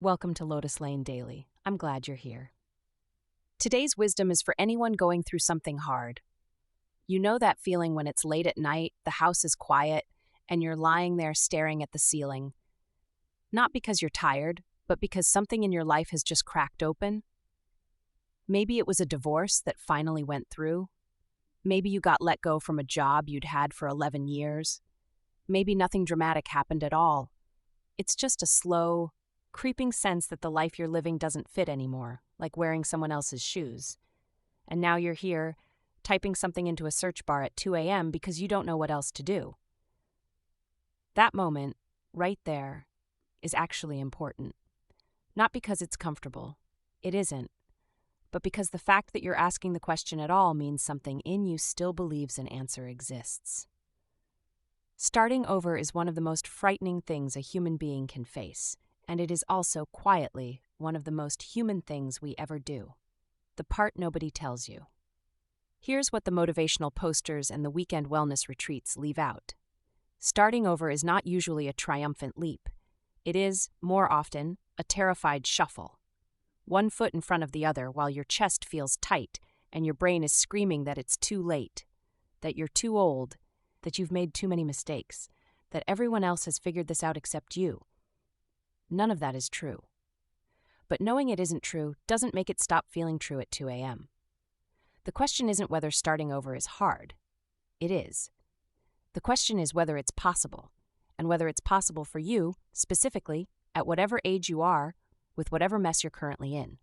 Welcome to Lotus Lane Daily. I'm glad you're here. Today's wisdom is for anyone going through something hard. You know that feeling when it's late at night, the house is quiet, and you're lying there staring at the ceiling. Not because you're tired, but because something in your life has just cracked open. Maybe it was a divorce that finally went through. Maybe you got let go from a job you'd had for 11 years. Maybe nothing dramatic happened at all. It's just a slow, creeping sense that the life you're living doesn't fit anymore, like wearing someone else's shoes. And now you're here, typing something into a search bar at 2 a.m. because you don't know what else to do. That moment, right there, is actually important. Not because it's comfortable. It isn't. But because the fact that you're asking the question at all means something in you still believes an answer exists. Starting over is one of the most frightening things a human being can face, and it is also, quietly, one of the most human things we ever do. The part nobody tells you. Here's what the motivational posters and the weekend wellness retreats leave out. Starting over is not usually a triumphant leap. It is, more often, a terrified shuffle. One foot in front of the other while your chest feels tight and your brain is screaming that it's too late, that you're too old, that you've made too many mistakes, that everyone else has figured this out except you. None of that is true. But knowing it isn't true doesn't make it stop feeling true at 2 a.m. The question isn't whether starting over is hard. It is. The question is whether it's possible, and whether it's possible for you, specifically, at whatever age you are, with whatever mess you're currently in.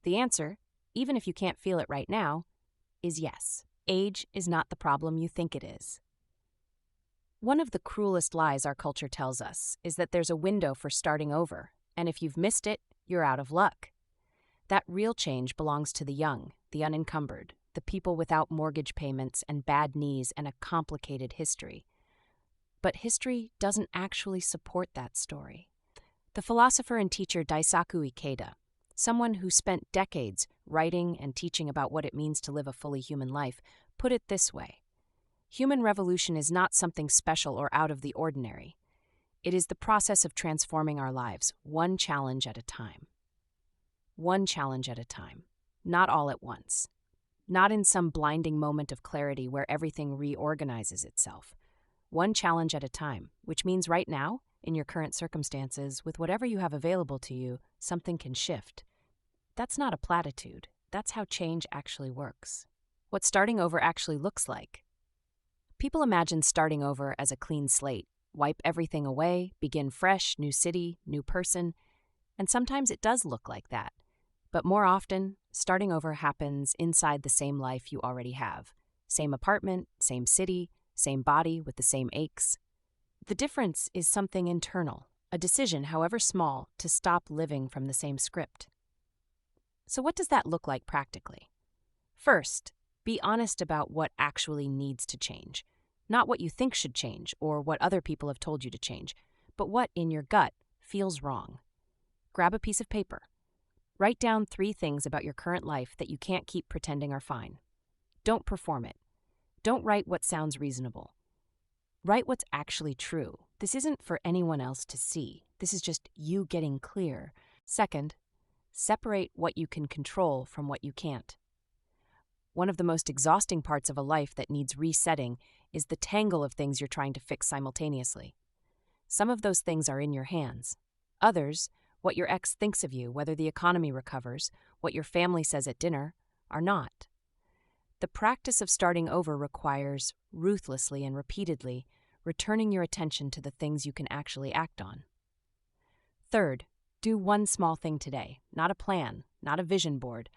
The answer, even if you can't feel it right now, is yes. Age is not the problem you think it is. One of the cruelest lies our culture tells us is that there's a window for starting over, and if you've missed it, you're out of luck. That real change belongs to the young, the unencumbered, the people without mortgage payments and bad knees and a complicated history. But history doesn't actually support that story. The philosopher and teacher Daisaku Ikeda, someone who spent decades writing and teaching about what it means to live a fully human life, put it this way. Human revolution is not something special or out of the ordinary. It is the process of transforming our lives, one challenge at a time. One challenge at a time, not all at once. Not in some blinding moment of clarity where everything reorganizes itself. One challenge at a time, which means right now, in your current circumstances, with whatever you have available to you, something can shift. That's not a platitude. That's how change actually works. What starting over actually looks like. People imagine starting over as a clean slate, wipe everything away, begin fresh, new city, new person, and sometimes it does look like that. But more often, starting over happens inside the same life you already have. Same apartment, same city, same body with the same aches. The difference is something internal, a decision, however small, to stop living from the same script. So what does that look like practically? First, be honest about what actually needs to change. Not what you think should change or what other people have told you to change, but what, in your gut, feels wrong. Grab a piece of paper. Write down 3 things about your current life that you can't keep pretending are fine. Don't perform it. Don't write what sounds reasonable. Write what's actually true. This isn't for anyone else to see. This is just you getting clear. Second, separate what you can control from what you can't. One of the most exhausting parts of a life that needs resetting is the tangle of things you're trying to fix simultaneously. Some of those things are in your hands. Others, what your ex thinks of you, whether the economy recovers, what your family says at dinner, are not. The practice of starting over requires, ruthlessly and repeatedly, returning your attention to the things you can actually act on. Third, do one small thing today, not a plan, not a vision board,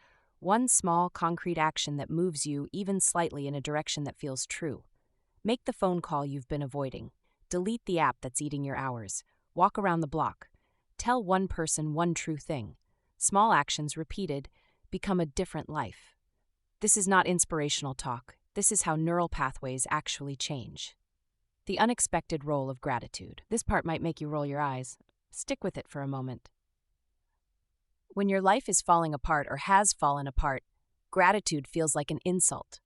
one small, concrete action that moves you even slightly in a direction that feels true. Make the phone call you've been avoiding. Delete the app that's eating your hours. Walk around the block. Tell one person one true thing. Small actions repeated become a different life. This is not inspirational talk. This is how neural pathways actually change. The unexpected role of gratitude. This part might make you roll your eyes. Stick with it for a moment. When your life is falling apart or has fallen apart, gratitude feels like an insult.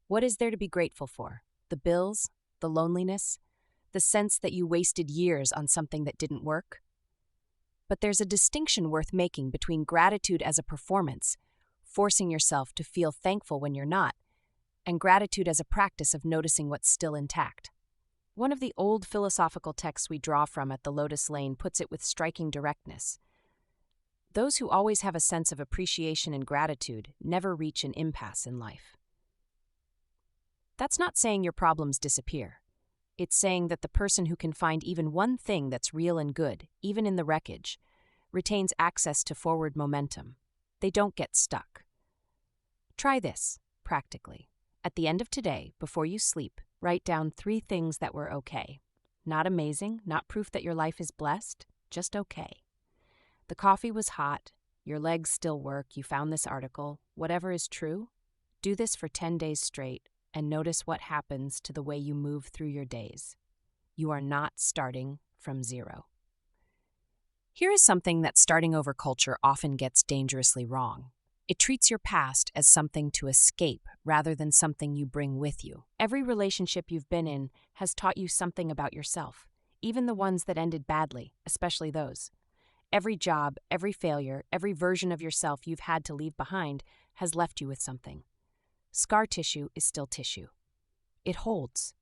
What is there to be grateful for? The bills? The loneliness? The sense that you wasted years on something that didn't work? But there's a distinction worth making between gratitude as a performance, forcing yourself to feel thankful when you're not, and gratitude as a practice of noticing what's still intact. One of the old philosophical texts we draw from at the Lotus Lane puts it with striking directness. Those who always have a sense of appreciation and gratitude never reach an impasse in life. That's not saying your problems disappear. It's saying that the person who can find even one thing that's real and good, even in the wreckage, retains access to forward momentum. They don't get stuck. Try this, practically. At the end of today, before you sleep, write down 3 things that were okay. Not amazing, not proof that your life is blessed, just okay. The coffee was hot, your legs still work, you found this article, whatever is true, do this for 10 days straight and notice what happens to the way you move through your days. You are not starting from zero. Here is something that starting over culture often gets dangerously wrong. It treats your past as something to escape rather than something you bring with you. Every relationship you've been in has taught you something about yourself, even the ones that ended badly, especially those. Every job, every failure, every version of yourself you've had to leave behind has left you with something. Scar tissue is still tissue. It holds.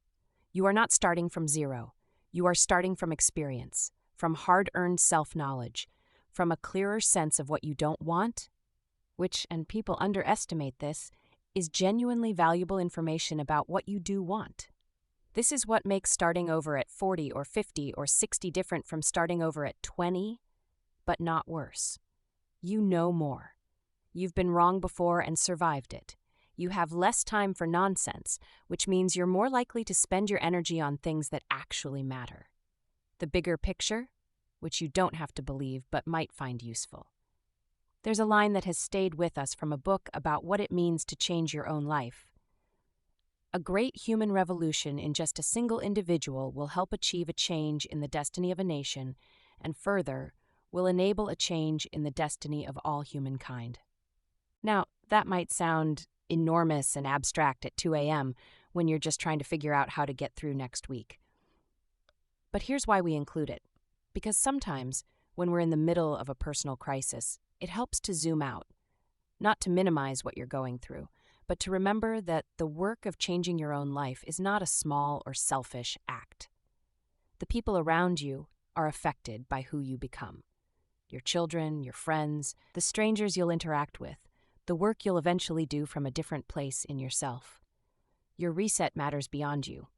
You are not starting from zero. You are starting from experience, from hard-earned self-knowledge, from a clearer sense of what you don't want, which, and people underestimate this, is genuinely valuable information about what you do want. This is what makes starting over at 40 or 50 or 60 different from starting over at 20, but not worse. You know more. You've been wrong before and survived it. You have less time for nonsense, which means you're more likely to spend your energy on things that actually matter. The bigger picture, which you don't have to believe but might find useful. There's a line that has stayed with us from a book about what it means to change your own life. A great human revolution in just a single individual will help achieve a change in the destiny of a nation, and further, will enable a change in the destiny of all humankind. Now, that might sound enormous and abstract at 2 a.m. when you're just trying to figure out how to get through next week. But here's why we include it. Because sometimes, when we're in the middle of a personal crisis, it helps to zoom out, not to minimize what you're going through, but to remember that the work of changing your own life is not a small or selfish act. The people around you are affected by who you become. Your children, your friends, the strangers you'll interact with, the work you'll eventually do from a different place in yourself. Your reset matters beyond you.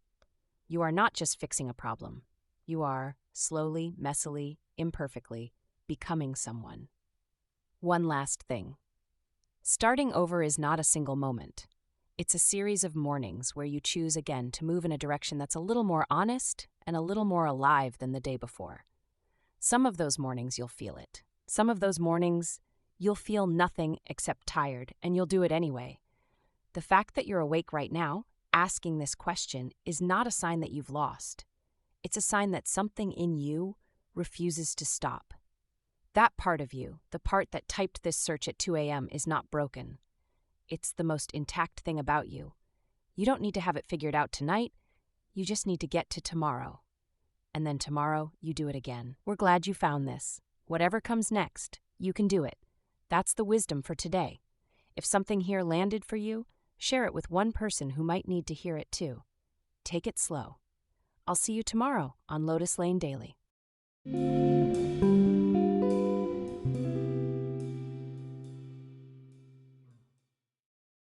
You are not just fixing a problem. You are, slowly, messily, imperfectly, becoming someone. One last thing. Starting over is not a single moment. It's a series of mornings where you choose again to move in a direction that's a little more honest and a little more alive than the day before. Some of those mornings you'll feel it. Some of those mornings you'll feel nothing except tired, and you'll do it anyway. The fact that you're awake right now, asking this question, is not a sign that you've lost. It's a sign that something in you refuses to stop. That part of you, the part that typed this search at 2 a.m., is not broken. It's the most intact thing about you. You don't need to have it figured out tonight. You just need to get to tomorrow. And then tomorrow, you do it again. We're glad you found this. Whatever comes next, you can do it. That's the wisdom for today. If something here landed for you, share it with one person who might need to hear it too. Take it slow. I'll see you tomorrow on Lotus Lane Daily.